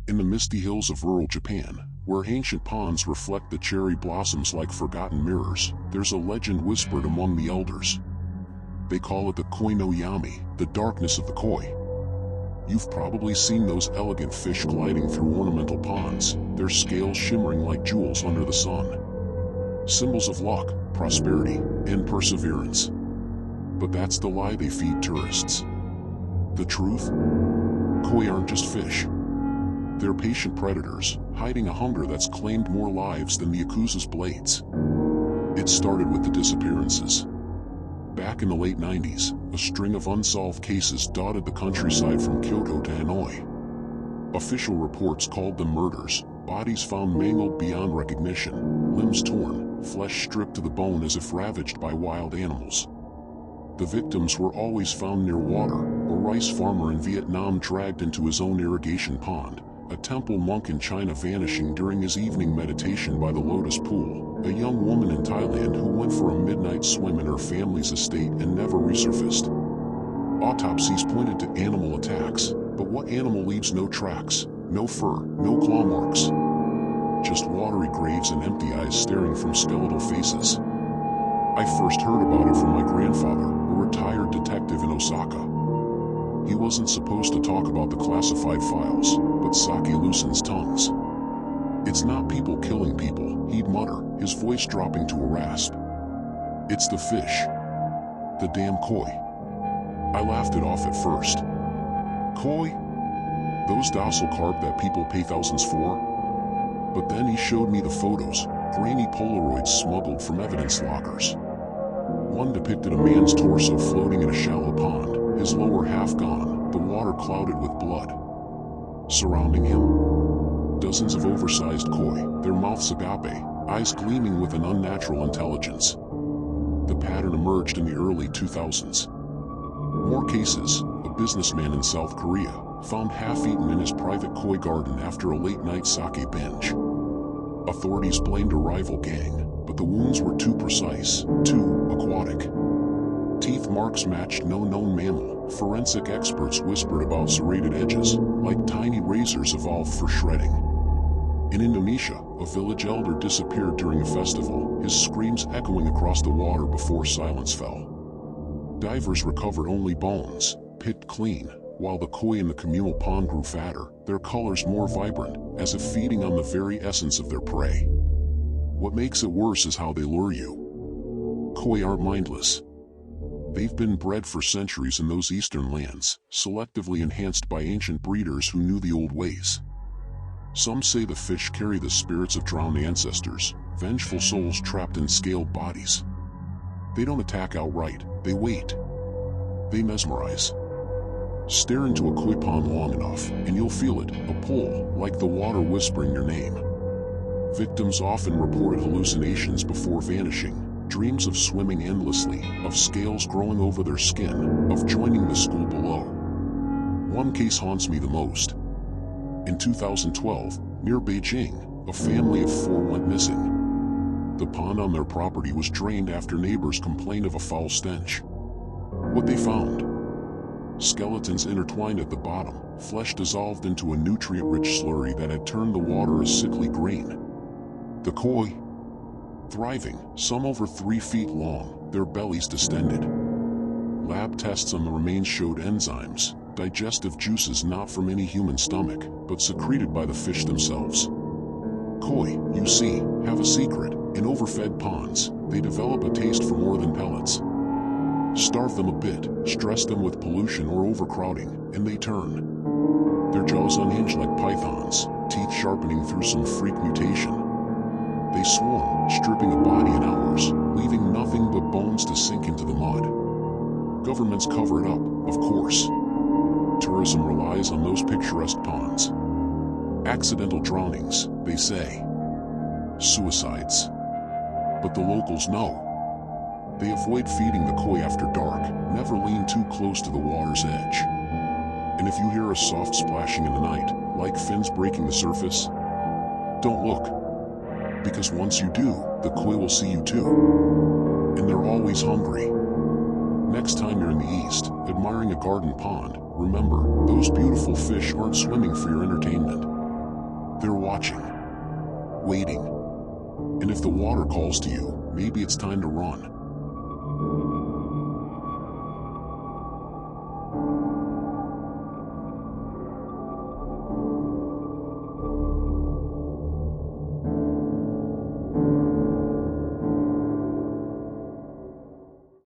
In the misty hills of rural Japan, where ancient ponds reflect the cherry blossoms like forgotten mirrors, there's a legend whispered among the elders. They call it the koi no yami, the darkness of the koi. You've probably seen those elegant fish gliding through ornamental ponds, their scales shimmering like jewels under the sun. Symbols of luck, prosperity, and perseverance. But that's the lie they feed tourists. The truth? Koi aren't just fish. They're patient predators, hiding a hunger that's claimed more lives than the Yakuza's blades. It started with the disappearances. Back in the late 90s, a string of unsolved cases dotted the countryside from Kyoto to Hanoi. Official reports called them murders, bodies found mangled beyond recognition, limbs torn, flesh stripped to the bone as if ravaged by wild animals. The victims were always found near water, a rice farmer in Vietnam dragged into his own irrigation pond, a temple monk in China vanishing during his evening meditation by the lotus pool, a young woman in Thailand who went for a midnight swim in her family's estate and never resurfaced. Autopsies pointed to animal attacks, but what animal leaves no tracks, no fur, no claw marks? Just watery graves and empty eyes staring from skeletal faces. I first heard about it from my grandfather, a retired detective in Osaka. He wasn't supposed to talk about the classified files, but sake loosens tongues. It's not people killing people, he'd mutter, his voice dropping to a rasp. It's the fish. The damn koi. I laughed it off at first. Koi? Those docile carp that people pay thousands for? But then he showed me the photos, grainy Polaroids smuggled from evidence lockers. One depicted a man's torso floating in a shallow pond, his lower half gone, the water clouded with blood. Surrounding him, dozens of oversized koi, their mouths agape, eyes gleaming with an unnatural intelligence. The pattern emerged in the early 2000s. More cases, a businessman in South Korea, found half-eaten in his private koi garden after a late-night sake binge. Authorities blamed a rival gang, but the wounds were too precise, too aquatic. Teeth marks matched no known mammal. Forensic experts whispered about serrated edges, like tiny razors evolved for shredding. In Indonesia, a village elder disappeared during a festival, his screams echoing across the water before silence fell. Divers recovered only bones, picked clean, while the koi in the communal pond grew fatter, their colors more vibrant, as if feeding on the very essence of their prey. What makes it worse is how they lure you. Koi aren't mindless. They've been bred for centuries in those eastern lands, selectively enhanced by ancient breeders who knew the old ways. Some say the fish carry the spirits of drowned ancestors, vengeful souls trapped in scaled bodies. They don't attack outright, they wait. They mesmerize. Stare into a koi pond long enough, and you'll feel it, a pull, like the water whispering your name. Victims often reported hallucinations before vanishing, dreams of swimming endlessly, of scales growing over their skin, of joining the school below. One case haunts me the most. In 2012, near Beijing, a family of 4 went missing. The pond on their property was drained after neighbors complained of a foul stench. What they found? Skeletons intertwined at the bottom, flesh dissolved into a nutrient-rich slurry that had turned the water a sickly green. The koi? Thriving, some over 3 feet long, their bellies distended. Lab tests on the remains showed enzymes, digestive juices not from any human stomach, but secreted by the fish themselves. Koi, you see, have a secret. In overfed ponds, they develop a taste for more than pellets. Starve them a bit, stress them with pollution or overcrowding, and they turn. Their jaws unhinge like pythons, teeth sharpening through some freak mutation. They swarm, stripping a body in hours, leaving nothing but bones to sink into the mud. Governments cover it up, of course. Tourism relies on those picturesque ponds. Accidental drownings, they say. Suicides. But the locals know. They avoid feeding the koi after dark, never lean too close to the water's edge. And if you hear a soft splashing in the night, like fins breaking the surface, don't look. Because once you do, the koi will see you too. And they're always hungry. Next time you're in the east, admiring a garden pond, remember, those beautiful fish aren't swimming for your entertainment. They're watching, waiting, and if the water calls to you, maybe it's time to run.